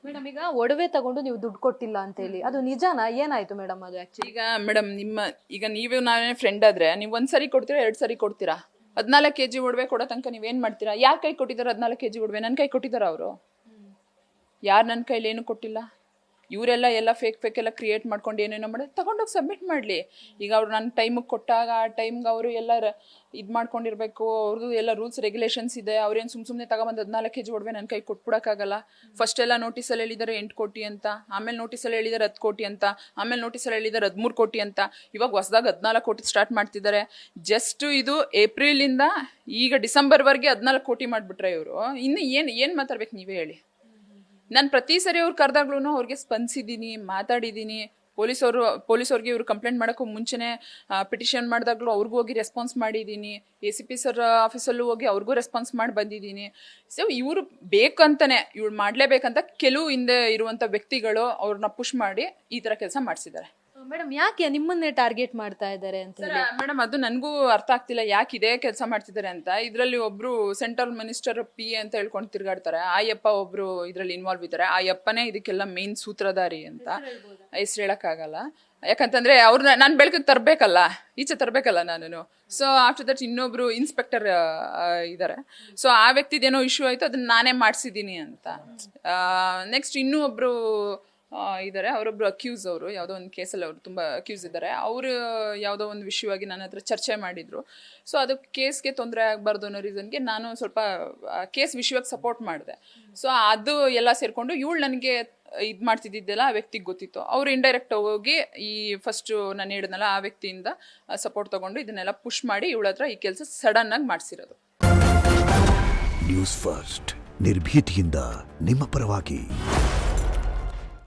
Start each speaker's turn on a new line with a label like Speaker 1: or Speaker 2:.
Speaker 1: Madam ಈಗ ಒಡವೆ ತಗೊಂಡು ನೀವು ದುಡ್ಡು ಕೊಟ್ಟಿಲ್ಲ ಅಂತ ಹೇಳಿ ಅದು ನಿಜಾನಾ, ಏನಾಯ್ತು ಮೇಡಮ್ ಅದು ಆಕ್ಚುಲಿ?
Speaker 2: ಈಗ ಮೇಡಮ್ ಈಗ ನೀವು ನಾನೇ ಫ್ರೆಂಡ್ ಆದ್ರೆ ನೀವು 1 ಸರಿ ಕೊಡ್ತೀರಾ 2 ಸರಿ ಕೊಡ್ತೀರಾ? 14 kg ಒಡವೆ ಕೊಡೋ ತನಕ ನೀವೇನ್ ಮಾಡ್ತೀರಾ? ಯಾರ ಕೈ ಕೊಟ್ಟಿದ್ದಾರೆ 14 kg ಒಡವೆ? ನನ್ನ ಕೈ ಕೊಟ್ಟಿದ್ದಾರ ಅವರು? ಯಾರು ನನ್ನ ಕೈಲಿ ಏನು ಕೊಟ್ಟಿಲ್ಲ. ಇವರೆಲ್ಲ ಫೇಕ್ ಎಲ್ಲ ಕ್ರಿಯೇಟ್ ಮಾಡ್ಕೊಂಡು ಏನೇನೋ ಮಾಡಿ ತಗೊಂಡೋಗಿ ಸಬ್ಮಿಟ್ ಮಾಡಲಿ. ಈಗ ಅವ್ರು ನನ್ನ ಟೈಮಿಗೆ ಕೊಟ್ಟಾಗ ಆ ಟೈಮ್ಗೆ ಅವರು ಎಲ್ಲ ಇದು ಮಾಡ್ಕೊಂಡಿರ್ಬೇಕು. ಅವ್ರದ್ದು ಎಲ್ಲ ರೂಲ್ಸ್ ರೆಗ್ಯುಲೇಷನ್ಸ್ ಇದೆ. ಅವ್ರೇನು ಸುಮ್ಮನೆ ತಗೊಬಂದು 14 kg ಒಡವೆ ನನ್ನ ಕೈ ಕೊಟ್ಬಿಡೋಕ್ಕಾಗಲ್ಲ. ಫಸ್ಟ್ ಎಲ್ಲ ನೋಟಿಸಲ್ಲಿ ಹೇಳಿದ್ದಾರೆ 8 ಕೋಟಿ ಅಂತ, ಆಮೇಲೆ ನೋಟಿಸಲ್ಲಿ ಹೇಳಿದ್ದಾರೆ 10 ಕೋಟಿ ಅಂತ, ಆಮೇಲೆ ನೋಟಿಸಲ್ಲಿ ಹೇಳಿದ್ದಾರೆ 13 ಕೋಟಿ ಅಂತ, ಇವಾಗ ಹೊಸದಾಗ 14 ಕೋಟಿ ಸ್ಟಾರ್ಟ್ ಮಾಡ್ತಿದ್ದಾರೆ. ಜಸ್ಟ್ ಇದು ಏಪ್ರಿಲಿಂದ ಈಗ ಡಿಸೆಂಬರ್ವರೆಗೆ 14 ಕೋಟಿ ಮಾಡಿಬಿಟ್ರೆ ಇವರು. ಇನ್ನು ಏನು ಮಾತಾಡ್ಬೇಕು ನೀವೇ ಹೇಳಿ. ನಾನು ಪ್ರತಿ ಸರಿ ಅವ್ರು ಕರೆದಾಗ್ಲೂ ಅವ್ರಿಗೆ ಸ್ಪಂದಿಸಿದ್ದೀನಿ, ಮಾತಾಡಿದ್ದೀನಿ. ಪೊಲೀಸವ್ರಿಗೆ ಇವರು ಕಂಪ್ಲೇಂಟ್ ಮಾಡೋಕ್ಕೂ ಮುಂಚೆನೇ ಪಿಟಿಷನ್ ಮಾಡಿದಾಗಲೂ ಅವ್ರಿಗೂ ಹೋಗಿ ರೆಸ್ಪಾನ್ಸ್ ಮಾಡಿದ್ದೀನಿ. ACP ಸರ್ ಆಫೀಸಲ್ಲೂ ಹೋಗಿ ಅವ್ರಿಗೂ ರೆಸ್ಪಾನ್ಸ್ ಮಾಡಿ ಬಂದಿದ್ದೀನಿ. ಸೊ ಇವರು ಬೇಕಂತಾನೆ ಇವ್ರು ಮಾಡಲೇಬೇಕಂತ ಕೆಲವು ಹಿಂದೆ ಇರುವಂಥ ವ್ಯಕ್ತಿಗಳು ಅವ್ರನ್ನ ಪುಷ್ ಮಾಡಿ ಈ ಥರ ಕೆಲಸ ಮಾಡಿಸಿದ್ದಾರೆ.
Speaker 1: ಮೇಡಮ್ ಯಾಕೆ ನಿಮ್ಮನ್ನೇ ಟಾರ್ಗೆಟ್ ಮಾಡ್ತಾ ಇದ್ದಾರೆ ಅಂತ ಹೇಳಿ?
Speaker 2: ಮೇಡಮ್ ಅದು ನನಗೂ ಅರ್ಥ ಆಗ್ತಿಲ್ಲ ಯಾಕೆ ಇದೇ ಕೆಲಸ ಮಾಡ್ತಿದ್ದಾರೆ ಅಂತ. ಇದರಲ್ಲಿ ಒಬ್ರು ಸೆಂಟ್ರಲ್ ಮಿನಿಸ್ಟರ್ PA ಅಂತ ಹೇಳ್ಕೊಂಡು ತಿರ್ಗಾಡ್ತಾರೆ. ಆಯಪ್ಪ ಒಬ್ರು ಇದರಲ್ಲಿ ಇನ್ವಾಲ್ವ್ ಇದ್ದಾರೆ. ಆಯಪ್ಪನೇ ಇದಕ್ಕೆಲ್ಲ ಮೇನ್ ಸೂತ್ರಧಾರಿ ಅಂತ. ಹೆಸರು ಹೇಳಕ್ಕಾಗಲ್ಲ, ಯಾಕಂತಂದ್ರೆ ಅವ್ರನ್ನ ನಾನು ಬೆಳಕಿಗೆ ತರಬೇಕಲ್ಲ, ಈಚೆ ತರಬೇಕಲ್ಲ ನಾನು. ಸೊ ಆಫ್ಟರ್ ದಟ್ ಇನ್ನೊಬ್ರು ಇನ್ಸ್ಪೆಕ್ಟರ್ ಇದ್ದಾರೆ. ಸೊ ಆ ವ್ಯಕ್ತಿದೇನೋ ಇಶ್ಯೂ ಆಯಿತು, ಅದನ್ನ ನಾನೇ ಮಾಡಿಸಿದ್ದೀನಿ ಅಂತ. ನೆಕ್ಸ್ಟ್ ಇನ್ನೂ ಒಬ್ರು ಇದ್ದಾರೆ, ಅವರೊಬ್ರು ಅಕ್ಯೂಸ್. ಅವರು ಯಾವುದೋ ಒಂದು ಕೇಸಲ್ಲಿ ಅವರು ತುಂಬ ಅಕ್ಯೂಸ್ ಇದ್ದಾರೆ. ಅವರು ಯಾವುದೋ ಒಂದು ವಿಷಯವಾಗಿ ನನ್ನ ಹತ್ರ ಚರ್ಚೆ ಮಾಡಿದರು. ಸೊ ಅದು ಕೇಸ್ಗೆ ತೊಂದರೆ ಆಗಬಾರ್ದು ಅನ್ನೋ ರೀಸನ್ಗೆ ನಾನು ಸ್ವಲ್ಪ ಕೇಸ್ ವಿಷಯವಾಗಿ ಸಪೋರ್ಟ್ ಮಾಡಿದೆ. ಸೊ ಅದು ಎಲ್ಲ ಸೇರಿಕೊಂಡು ಇವಳು ನನಗೆ ಇದು ಮಾಡ್ತಿದ್ದಿದ್ದೆಲ್ಲ ಆ ವ್ಯಕ್ತಿಗೆ ಗೊತ್ತಿತ್ತು. ಅವರು ಇಂಡೈರೆಕ್ಟ್ ಹೋಗಿ ಈ ಫಸ್ಟು ನಾನು ಹೇಳಿದ್ನಲ್ಲ ಆ ವ್ಯಕ್ತಿಯಿಂದ ಸಪೋರ್ಟ್ ತೊಗೊಂಡು ಇದನ್ನೆಲ್ಲ ಪುಷ್ ಮಾಡಿ ಇವಳ ಹತ್ರ ಈ ಕೆಲಸ ಸಡನ್ನಾಗಿ ಮಾಡಿಸಿರೋದು.
Speaker 3: ನ್ಯೂಸ್ ಫಸ್ಟ್ ನಿರ್ಭೀತಿಯಿಂದ ನಿಮ್ಮ ಪರವಾಗಿ.